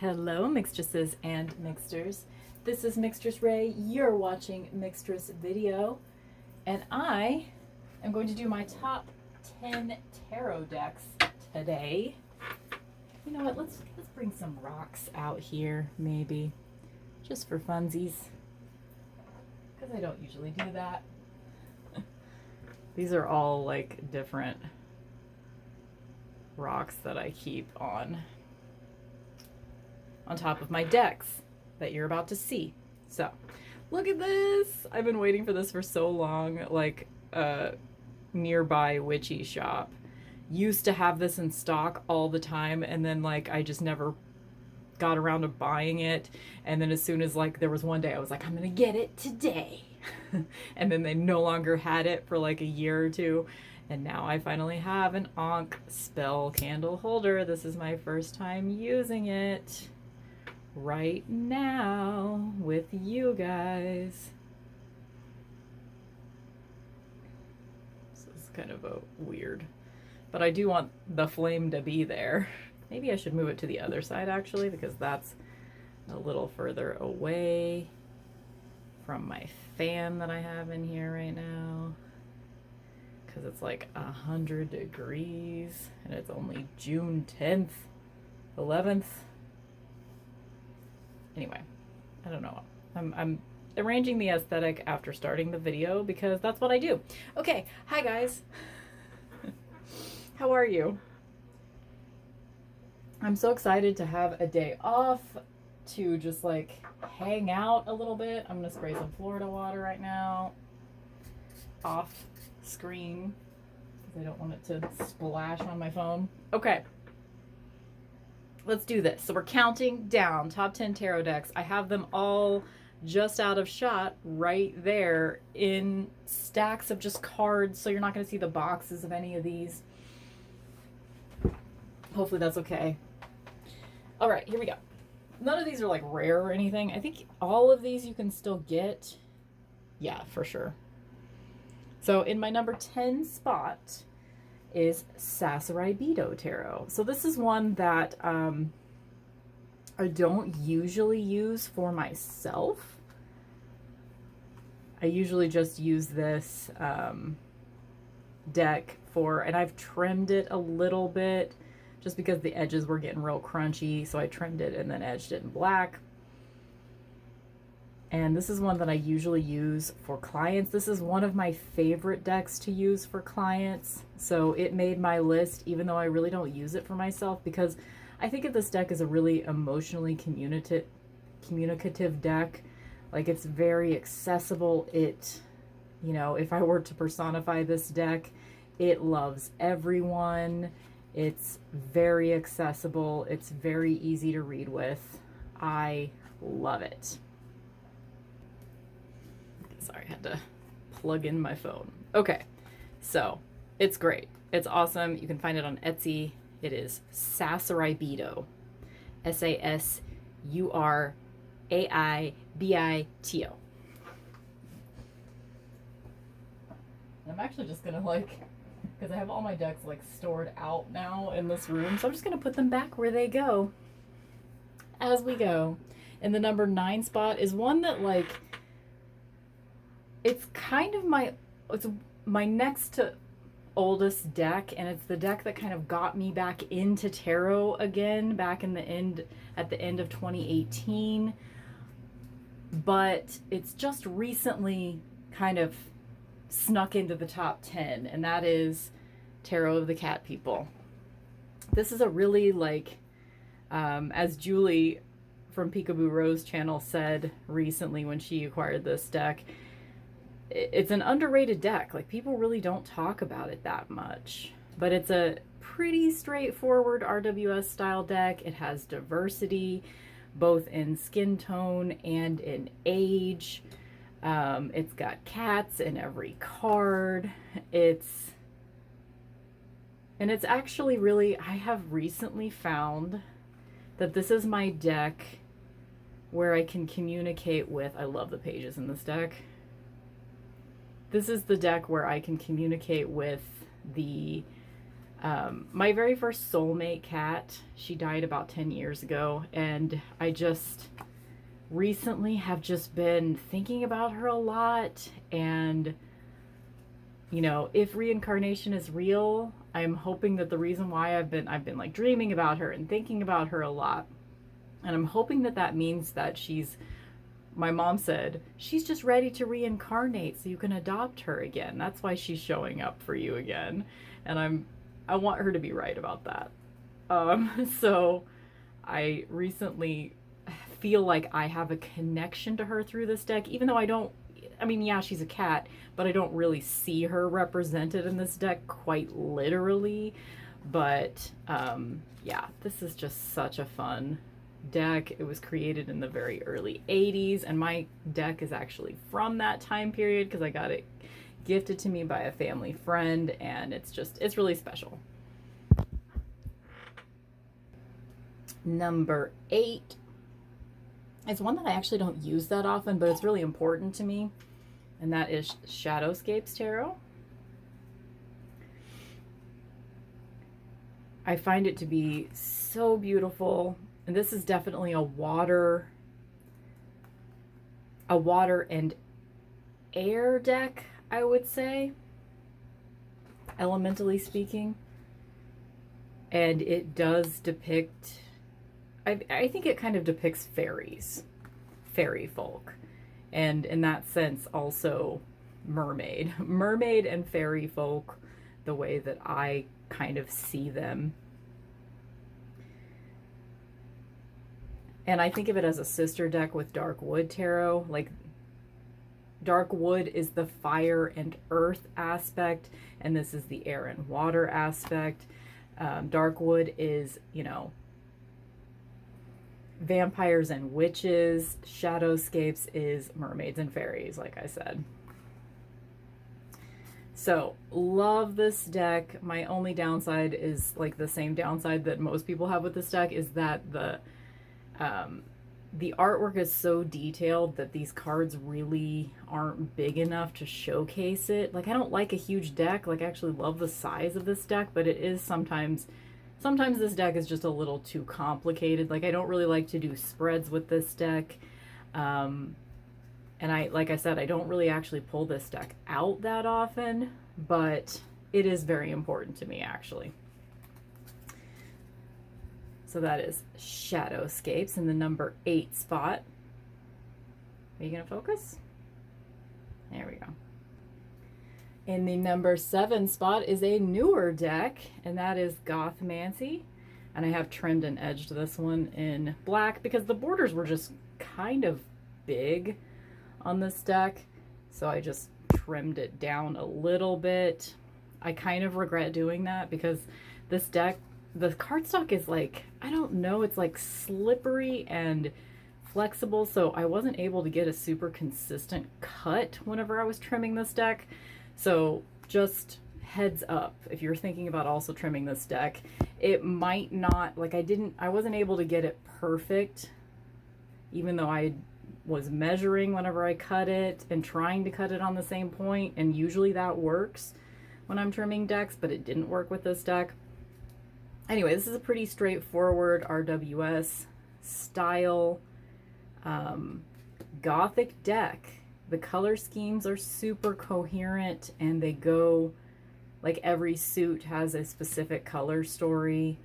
Hello, mixtresses and mixters. This is mixtressrae. You're watching Mixtress Video, and I am going to do my top 10 tarot decks today. You know what? Let's bring some rocks out here, maybe, just for funsies, because I don't usually do that. These are all like different rocks that I keep on top of my decks that you're about to see. So, look at this. I've been waiting for this for so long. Like a nearby witchy shop used to have this in stock all the time, and then like I just never got around to buying it. And then as soon as like there was one day I was like, I'm gonna get it today. And then they no longer had it for like a year or two. And now I finally have an Ankh spell candle holder. This is my first time using it right now with you guys. This is kind of a weird, but I do want the flame to be there. Maybe I should move it to the other side actually, because that's a little further away from my fan that I have in here right now, because it's like 100 degrees and it's only June 10th, 11th. Anyway, I don't know. I'm arranging the aesthetic after starting the video because that's what I do. Okay, hi guys. How are you? I'm so excited to have a day off to just like hang out a little bit. I'm gonna spray some Florida water right now off screen because I don't want it to splash on my phone. Okay. Let's do this. So we're counting down top 10 tarot decks. I have them all just out of shot right there in stacks of just cards, so you're not going to see the boxes of any of these. Hopefully that's okay. All right, here we go. None of these are like rare or anything. I think all of these you can still get. Yeah, for sure. So in my number 10 spot is Sasarabido Tarot. So this is one that I don't usually use for myself. I usually just use this deck for, and I've trimmed it a little bit just because the edges were getting real crunchy, so I trimmed it and then edged it in black. And this is one that I usually use for clients. This is one of my favorite decks to use for clients. So it made my list, even though I really don't use it for myself, because I think that this deck is a really emotionally communicative deck. Like, it's very accessible. It, you know, if I were to personify this deck, it loves everyone. It's very accessible. It's very easy to read with. I love it. Sorry, I had to plug in my phone. Okay, so it's great. It's awesome. You can find it on Etsy. It is Sasarabido. Sasuraibito. I'm actually just gonna because I have all my decks like stored out now in this room, so I'm just gonna put them back where they go as we go. And the number 9 spot is one that it's kind of it's my next to oldest deck, and it's the deck that kind of got me back into tarot again back at the end of 2018. But it's just recently kind of snuck into the top 10, and that is Tarot of the Cat People. This is a really as Julie from Peekaboo Rose channel said recently when she acquired this deck, it's an underrated deck. Like, people really don't talk about it that much, but it's a pretty straightforward RWS style deck. It has diversity both in skin tone and in age. It's got cats in every card. It's actually really, I have recently found that this is my deck where I can communicate with, I love the pages in this deck. This is the deck where I can communicate with the My very first soulmate cat, she died about 10 years ago, and I just recently have just been thinking about her a lot. And if reincarnation is real, I'm hoping that the reason why I've been like dreaming about her and thinking about her a lot, and I'm hoping that that means that my mom said she's just ready to reincarnate so you can adopt her again. That's why she's showing up for you again. And I want her to be right about that. So I recently feel like I have a connection to her through this deck, even though yeah, she's a cat, but I don't really see her represented in this deck quite literally. But yeah, this is just such a fun deck. It was created in the very early 80s, and my deck is actually from that time period because I got it gifted to me by a family friend, and it's really special. Number 8 is one that I actually don't use that often, but it's really important to me, and that is Shadowscapes Tarot. I find it to be so beautiful, and this is definitely a water and air deck, I would say, elementally speaking. And it does depict, I think it kind of depicts fairy folk, and in that sense also mermaid and fairy folk, the way that I kind of see them. And I think of it as a sister deck with Darkwood Tarot. Like, Darkwood is the fire and earth aspect, and this is the air and water aspect. Darkwood is, vampires and witches. Shadowscapes is mermaids and fairies, like I said. So, love this deck. My only downside is like the same downside that most people have with this deck, is that the artwork is so detailed that these cards really aren't big enough to showcase it. Like, I don't like a huge deck. Like, I actually love the size of this deck, but it is sometimes this deck is just a little too complicated. Like, I don't really like to do spreads with this deck. And like I said, I don't really actually pull this deck out that often, but it is very important to me, actually. So that is Shadowscapes in the number 8 spot. Are you going to focus? There we go. In the number 7 spot is a newer deck, and that is Gothmancy. And I have trimmed and edged this one in black because the borders were just kind of big on this deck. So I just trimmed it down a little bit. I kind of regret doing that because this deck, the cardstock is like, I don't know, it's like slippery and flexible, so I wasn't able to get a super consistent cut whenever I was trimming this deck. So just heads up, if you're thinking about also trimming this deck, it might not, like I wasn't able to get it perfect, even though I was measuring whenever I cut it and trying to cut it on the same point, and usually that works when I'm trimming decks, but it didn't work with this deck. Anyway, this is a pretty straightforward RWS style gothic deck. The color schemes are super coherent, and they go, like, every suit has a specific color story.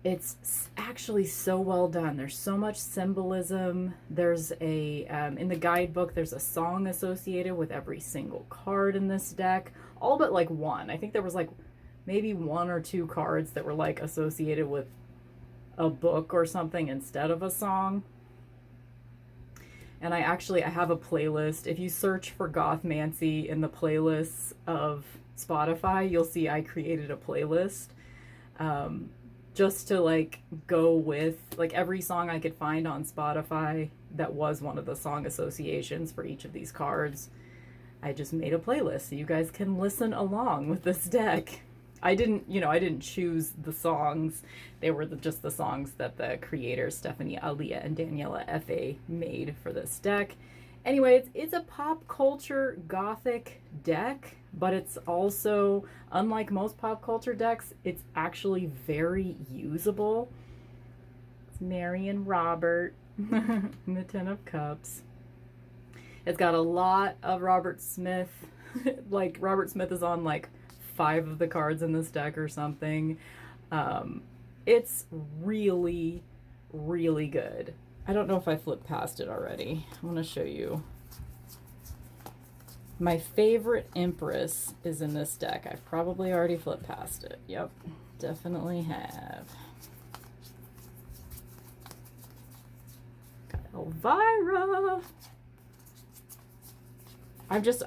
It's actually so well done. There's so much symbolism. There's in the guidebook, there's a song associated with every single card in this deck. All but like one. I think there was like maybe 1 or 2 cards that were like associated with a book or something instead of a song. And I have a playlist. If you search for Gothmancy in the playlists of Spotify, you'll see I created a playlist. Just to like go with like every song I could find on Spotify that was one of the song associations for each of these cards. I just made a playlist so you guys can listen along with this deck. I didn't choose the songs. They were just the songs that the creators Stephanie Alia and Daniela F.A. made for this deck. Anyway, it's a pop culture gothic deck, but it's also, unlike most pop culture decks, it's actually very usable. It's Mary and Robert in the Ten of Cups. It's got a lot of Robert Smith. Like, Robert Smith is on like 5 of the cards in this deck or something. It's really, really good. I don't know if I flipped past it already. I want to show you. My favorite Empress is in this deck. I've probably already flipped past it. Yep, definitely have. Got Elvira.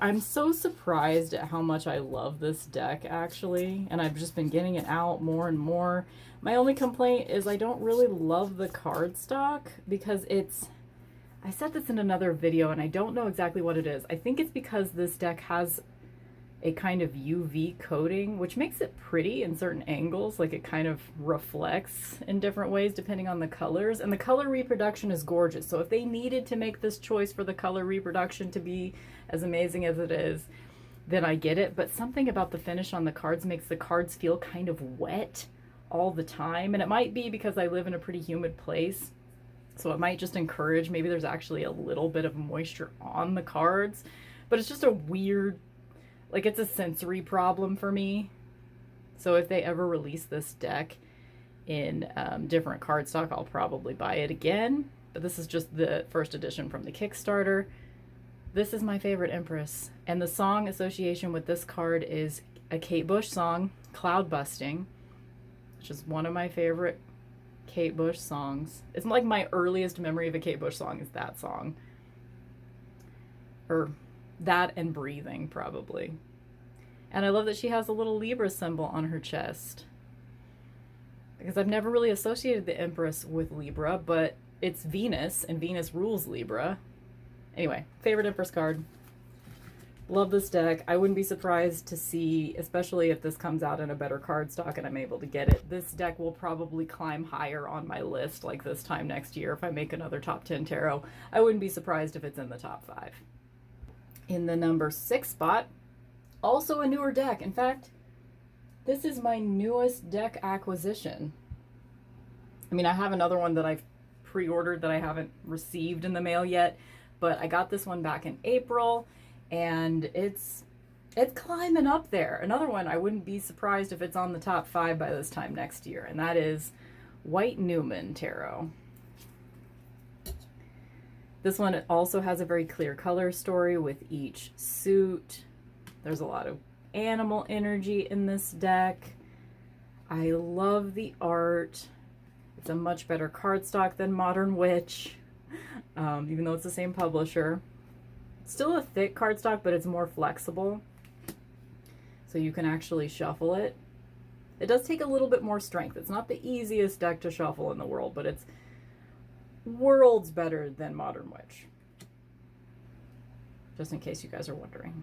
I'm so surprised at how much I love this deck, actually, and I've just been getting it out more and more. My only complaint is I don't really love the cardstock because I said this in another video and I don't know exactly what it is. I think it's because this deck has a kind of UV coating, which makes it pretty in certain angles, like it kind of reflects in different ways depending on the colors, and the color reproduction is gorgeous. So if they needed to make this choice for the color reproduction to be as amazing as it is, then I get it, but something about the finish on the cards makes the cards feel kind of wet all the time, and it might be because I live in a pretty humid place, so it might just encourage, maybe there's actually a little bit of moisture on the cards, but it's just a weird, like, it's a sensory problem for me. So if they ever release this deck in different cardstock, I'll probably buy it again, but this is just the first edition from the Kickstarter. This is my favorite Empress, and the song association with this card is a Kate Bush song, Cloud Busting, which is one of my favorite Kate Bush songs. It's like my earliest memory of a Kate Bush song is that song. Or that and Breathing, probably. And I love that she has a little Libra symbol on her chest, because I've never really associated the Empress with Libra, but it's Venus, and Venus rules Libra. Anyway, favorite Empress card. Love this deck. I wouldn't be surprised to see, especially if this comes out in a better cardstock and I'm able to get it, this deck will probably climb higher on my list like this time next year if I make another top 10 tarot. I wouldn't be surprised if it's in the top 5. In the number 6 spot, also a newer deck. In fact, this is my newest deck acquisition. I mean, I have another one that I've pre-ordered that I haven't received in the mail yet, but I got this one back in April, and it's climbing up there. Another one, I wouldn't be surprised if it's on the top 5 by this time next year, and that is White Newman Tarot. This one also has a very clear color story with each suit. There's a lot of animal energy in this deck. I love the art. It's a much better cardstock than Modern Witch, even though it's the same publisher. It's still a thick cardstock, but it's more flexible, so you can actually shuffle it. It does take a little bit more strength. It's not the easiest deck to shuffle in the world, but it's worlds better than Modern Witch. Just in case you guys are wondering.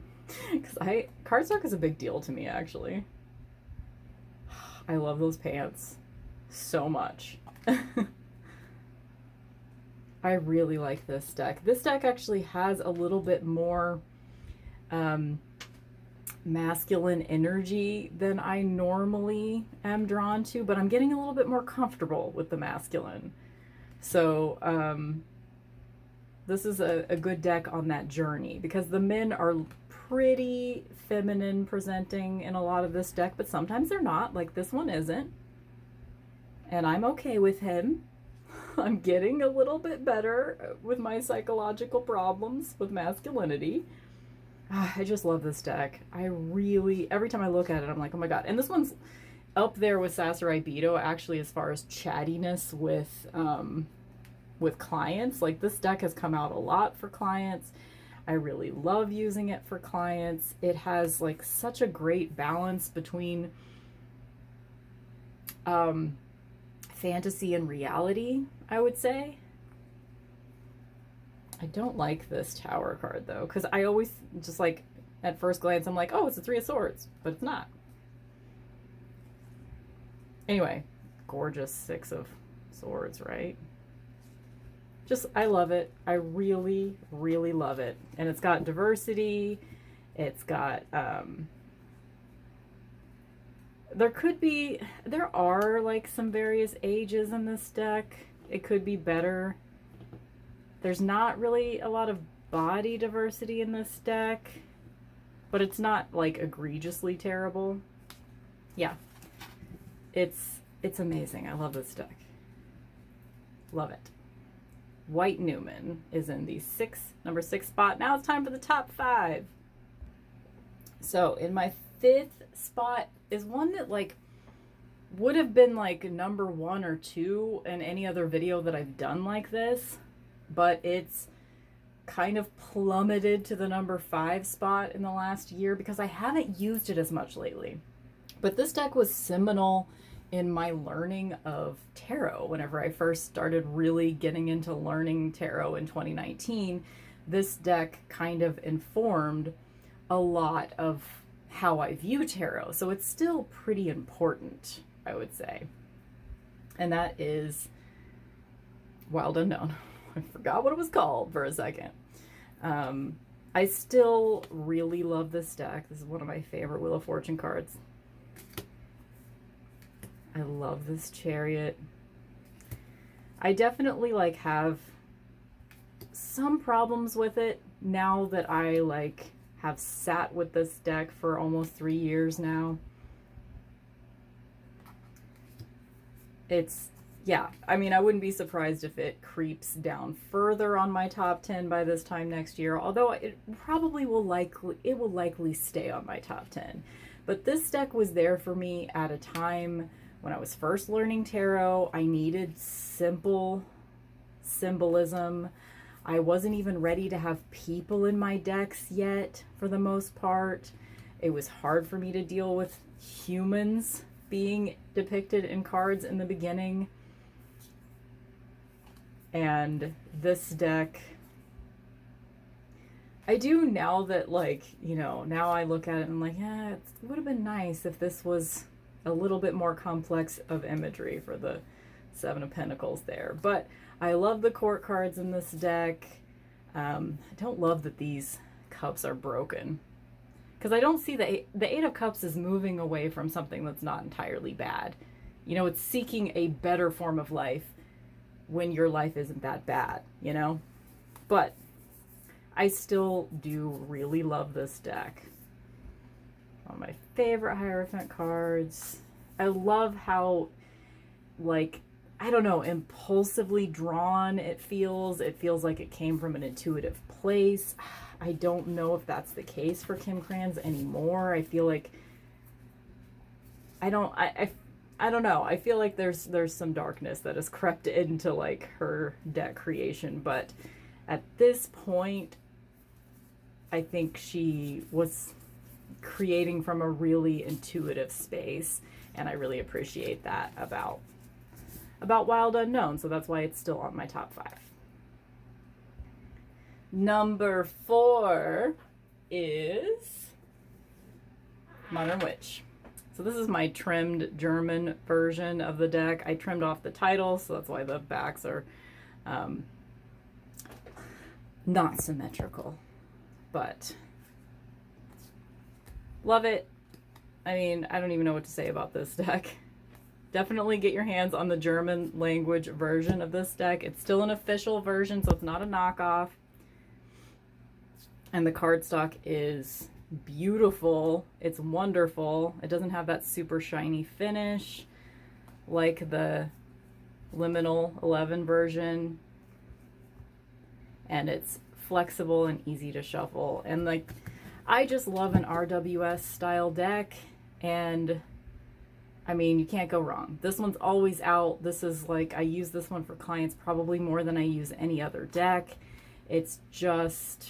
Because cardstock is a big deal to me, actually. I love those pants so much. I really like this deck. This deck actually has a little bit more masculine energy than I normally am drawn to, but I'm getting a little bit more comfortable with the masculine. So this is a good deck on that journey, because the men are pretty feminine presenting in a lot of this deck, but sometimes they're not, like this one isn't. And I'm okay with him. I'm getting a little bit better with my psychological problems with masculinity. I just love this deck. I really, every time I look at it, I'm like, oh my god. And this one's up there with Sasarai Beto, actually, as far as chattiness with clients. Like, this deck has come out a lot for clients. I really love using it for clients. It has like such a great balance between fantasy and reality, I would say. I don't like this Tower card though, because I always just like, at first glance, I'm like, oh, it's a 3 of Swords, but it's not. Anyway, gorgeous 6 of Swords, right? just, I love it. I really, really love it. And it's got diversity. It's got, there are like some various ages in this deck. It could be better. There's not really a lot of body diversity in this deck, but it's not like egregiously terrible. Yeah, it's amazing. I love this deck. Love it. White Newman is in the number 6 spot. Now it's time for the top 5. So in my 5th spot is one that like would have been like number 1 or 2 in any other video that I've done like this, but it's kind of plummeted to the number 5 spot in the last year because I haven't used it as much lately. But this deck was seminal in my learning of tarot. Whenever I first started really getting into learning tarot in 2019, this deck kind of informed a lot of how I view tarot. So it's still pretty important, I would say. And that is Wild Unknown. I forgot what it was called for a second. I still really love this deck. This is one of my favorite Wheel of Fortune cards. I love this Chariot. I definitely like have some problems with it now that I like have sat with this deck for almost 3 years now. Yeah, I mean, I wouldn't be surprised if it creeps down further on my top 10 by this time next year, although it probably will likely stay on my top 10. But this deck was there for me at a time when I was first learning tarot. I needed simple symbolism. I wasn't even ready to have people in my decks yet, for the most part. It was hard for me to deal with humans being depicted in cards in the beginning. And this deck, I do now that, like, you know, now I look at it and I'm like, yeah, it would have been nice if this was a little bit more complex of imagery for the 7 of Pentacles there. But I love the court cards in this deck. I don't love that these cups are broken, because I don't see the 8 of Cups is moving away from something that's not entirely bad. You know, it's seeking a better form of life when your life isn't that bad, you know? But I still do really love this deck. One of my favorite Hierophant cards. I love how, like, I don't know, impulsively drawn it feels. It feels like it came from an intuitive place. I don't know if that's the case for Kim Krans anymore. I feel like I don't know. I feel like there's some darkness that has crept into like her deck creation, but at this point I think she was creating from a really intuitive space, and I really appreciate that about Wild Unknown, so that's why it's still on my top 5. Number 4 is Modern Witch. So this is my trimmed German version of the deck. I trimmed off the title, so that's why the backs are not symmetrical. But love it. I mean, I don't even know what to say about this deck. Definitely get your hands on the German language version of this deck. It's still an official version, so it's not a knockoff. And the cardstock is beautiful. It's wonderful. It doesn't have that super shiny finish like the Liminal 11 version. And it's flexible and easy to shuffle. And like, I just love an RWS style deck, and I mean, you can't go wrong. This one's always out. This is like, I use this one for clients probably more than I use any other deck. It's just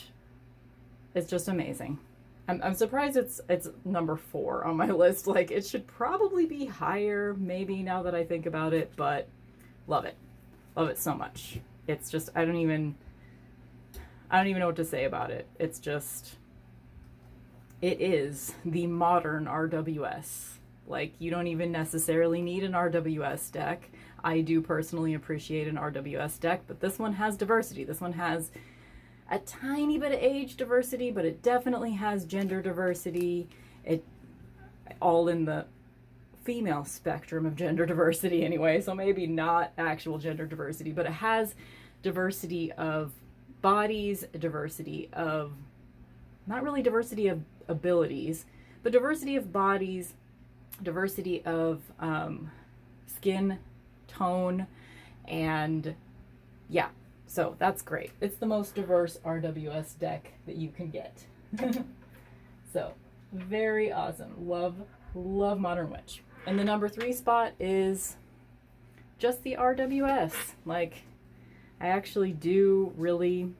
amazing. I'm surprised it's number 4 on my list. Like, it should probably be higher, maybe, now that I think about it, but love it. Love it so much. It's just, I don't even know what to say about it. It's just, it is the modern RWS. Like, you don't even necessarily need an RWS deck. I do personally appreciate an RWS deck, but this one has diversity. This one has a tiny bit of age diversity, but it definitely has gender diversity. It all in the female spectrum of gender diversity anyway, so maybe not actual gender diversity, but it has diversity of bodies, diversity of, not really diversity of abilities, but diversity of bodies, diversity of skin tone, and yeah, so that's great. It's the most diverse RWS deck that you can get. So very awesome. Love Modern Witch. And the number 3 spot is just the RWS. Like, I actually do really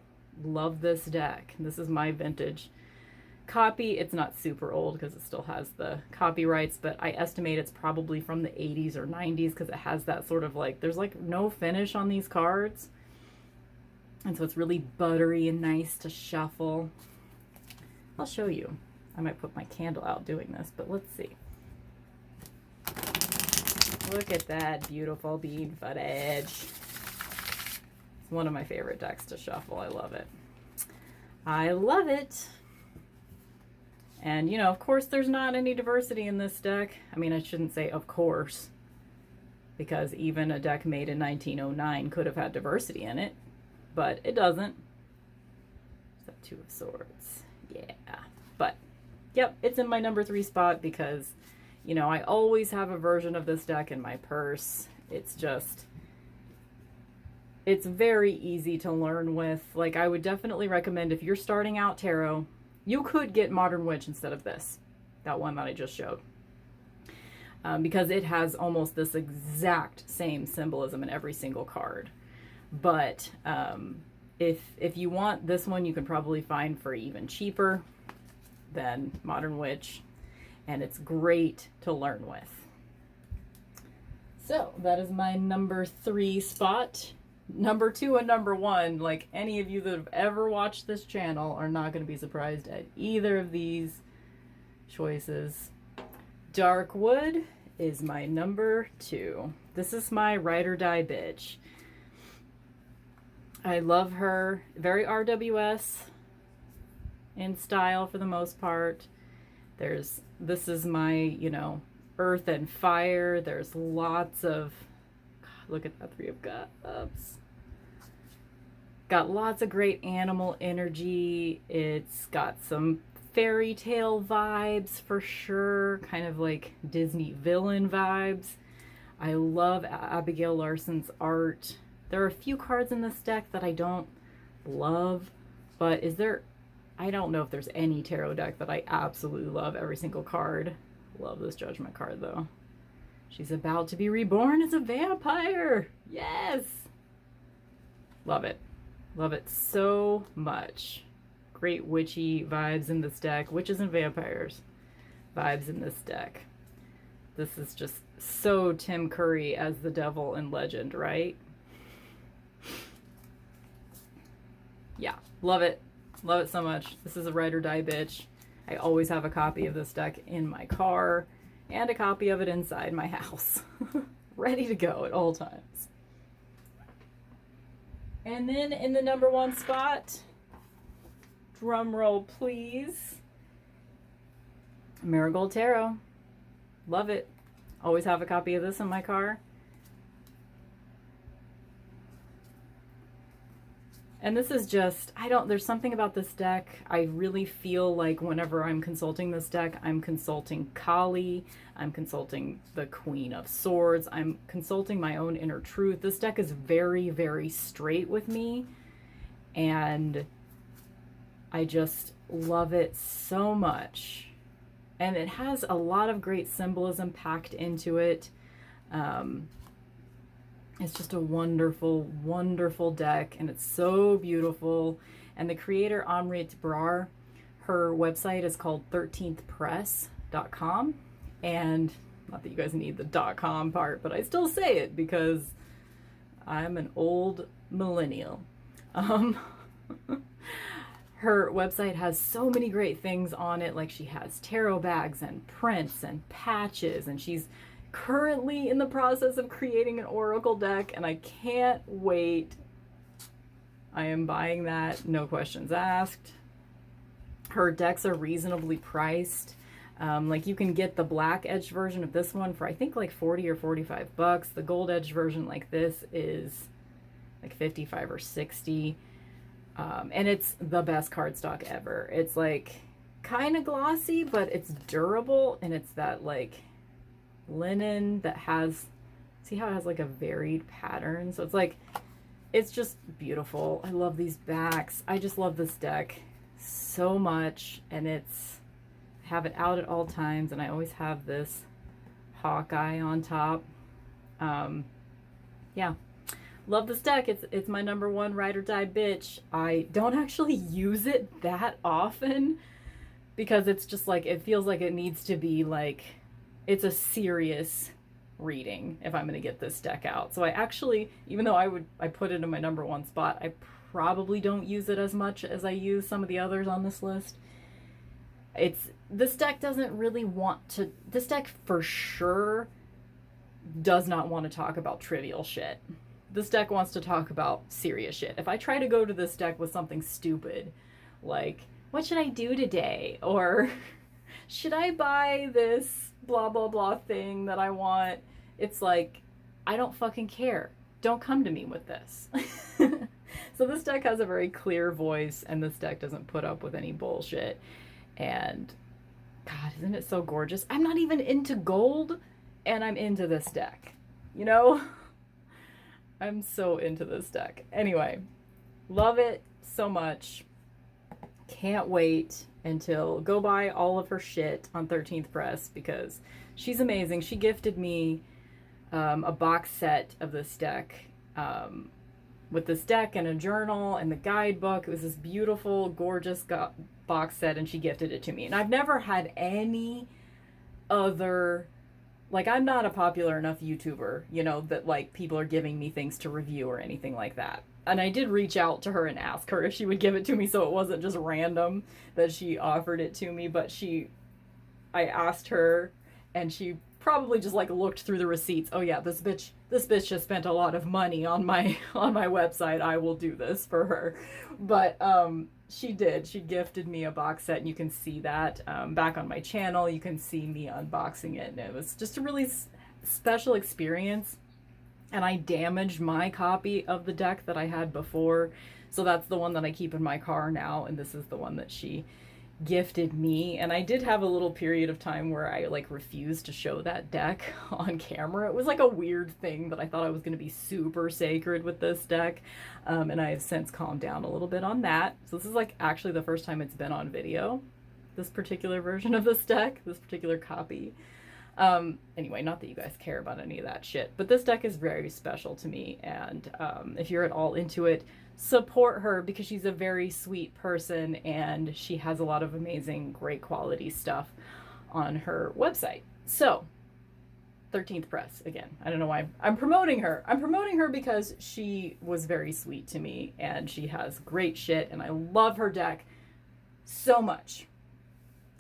love this deck. This is my vintage copy. It's not super old because it still has the copyrights, but I estimate it's probably from the 80s or 90s because it has that sort of like, there's like no finish on these cards. And so it's really buttery and nice to shuffle. I'll show you. I might put my candle out doing this, but let's see. Look at that beautiful bead footage. It's one of my favorite decks to shuffle. I love it. I love it. And, you know, of course, there's not any diversity in this deck. I mean, I shouldn't say of course, because even a deck made in 1909 could have had diversity in it, but it doesn't. It's that 2 of Swords. Yeah. But, yep, it's in my number 3 spot because, you know, I always have a version of this deck in my purse. It's just, it's very easy to learn with. Like, I would definitely recommend if you're starting out tarot, you could get Modern Witch instead of this, that one that I just showed. Because it has almost this exact same symbolism in every single card. But if you want this one, you can probably find for even cheaper than Modern Witch. And it's great to learn with. So that is my number 3 spot. Number 2 and number 1, like any of you that have ever watched this channel are not going to be surprised at either of these choices. Dark Wood is my number 2. This is my ride or die bitch. I love her. Very RWS in style for the most part. This is my, you know, earth and fire. There's lots of, God, look at that 3 of Cups. Got lots of great animal energy. It's got some fairy tale vibes for sure, kind of like Disney villain vibes. I love Abigail Larson's art. There are a few cards in this deck that I don't love, but I don't know if there's any tarot deck that I absolutely love every single card. Love this Judgment card though. She's about to be reborn as a vampire. Yes. Love it. Love it so much. Great witchy vibes in this deck. Witches and vampires vibes in this deck. This is just so Tim Curry as the devil in Legend, right? Yeah, love it. Love it so much. This is a ride or die bitch. I always have a copy of this deck in my car and a copy of it inside my house. Ready to go at all times. And then in the number 1 spot, drum roll please, Marigold Tarot. Love it. Always have a copy of this in my car. And this is just, there's something about this deck. I really feel like whenever I'm consulting this deck, I'm consulting Kali, I'm consulting the Queen of Swords, I'm consulting my own inner truth. This deck is very, very straight with me, and I just love it so much. And it has a lot of great symbolism packed into it. It's just a wonderful, wonderful deck, and it's so beautiful. And the creator, Amrit Brar, her website is called 13thpress.com. And not that you guys need the .com part, but I still say it because I'm an old millennial. Her website has so many great things on it. Like, she has tarot bags and prints and patches, and she's currently in the process of creating an oracle deck, and I can't wait. I am buying that, no questions asked. Her decks are reasonably priced. Like you can get the black edge version of this one for I think like 40 or 45 bucks. The gold edge version like this is like 55 or 60. And it's the best cardstock ever. It's like kind of glossy, but it's durable, and it's that like linen that has, see how it has like a varied pattern? So it's like, it's just beautiful. I love these backs. I just love this deck so much, and it's, I have it out at all times, and I always have this Hawkeye on top. Yeah, love this deck. It's my number one ride or die bitch. I don't actually use it that often because it's just like, it feels like it needs to be like, it's a serious reading if I'm going to get this deck out. So I actually, even though I put it in my number one spot, I probably don't use it as much as I use some of the others on this list. This deck doesn't really want to, this deck for sure does not want to talk about trivial shit. This deck wants to talk about serious shit. If I try to go to this deck with something stupid, like, what should I do today? Or should I buy this blah, blah, blah thing that I want? It's like, I don't fucking care. Don't come to me with this. So this deck has a very clear voice, and this deck doesn't put up with any bullshit. And God, isn't it so gorgeous? I'm not even into gold, and I'm into this deck. You know? I'm so into this deck. Anyway, love it so much. Can't wait until, go buy all of her shit on 13th Press because she's amazing. She gifted me a box set of this deck, with this deck and a journal and the guidebook. It was this beautiful, gorgeous box set, and she gifted it to me. And I've never had any other, like, I'm not a popular enough YouTuber, you know, that like people are giving me things to review or anything like that. And I did reach out to her and ask her if she would give it to me, so it wasn't just random that she offered it to me. But I asked her, and she probably just like looked through the receipts. Oh yeah, this bitch just spent a lot of money on my website. I will do this for her. But she did. She gifted me a box set, and you can see that back on my channel. You can see me unboxing it, and it was just a really special experience. And I damaged my copy of the deck that I had before, so that's the one that I keep in my car now, and this is the one that she gifted me. And I did have a little period of time where I like refused to show that deck on camera. It was like a weird thing that I thought I was going to be super sacred with this deck, and I have since calmed down a little bit on that. So this is like actually the first time it's been on video, this particular version of this deck, this particular copy. Anyway, not that you guys care about any of that shit, but this deck is very special to me, and if you're at all into it, support her because she's a very sweet person, and she has a lot of amazing, great quality stuff on her website. So, 13th Press, again, I don't know why I'm promoting her. I'm promoting her because she was very sweet to me, and she has great shit, and I love her deck so much.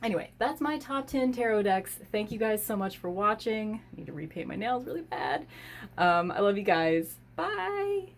Anyway, that's my top 10 tarot decks. Thank you guys so much for watching. I need to repaint my nails really bad. I love you guys. Bye!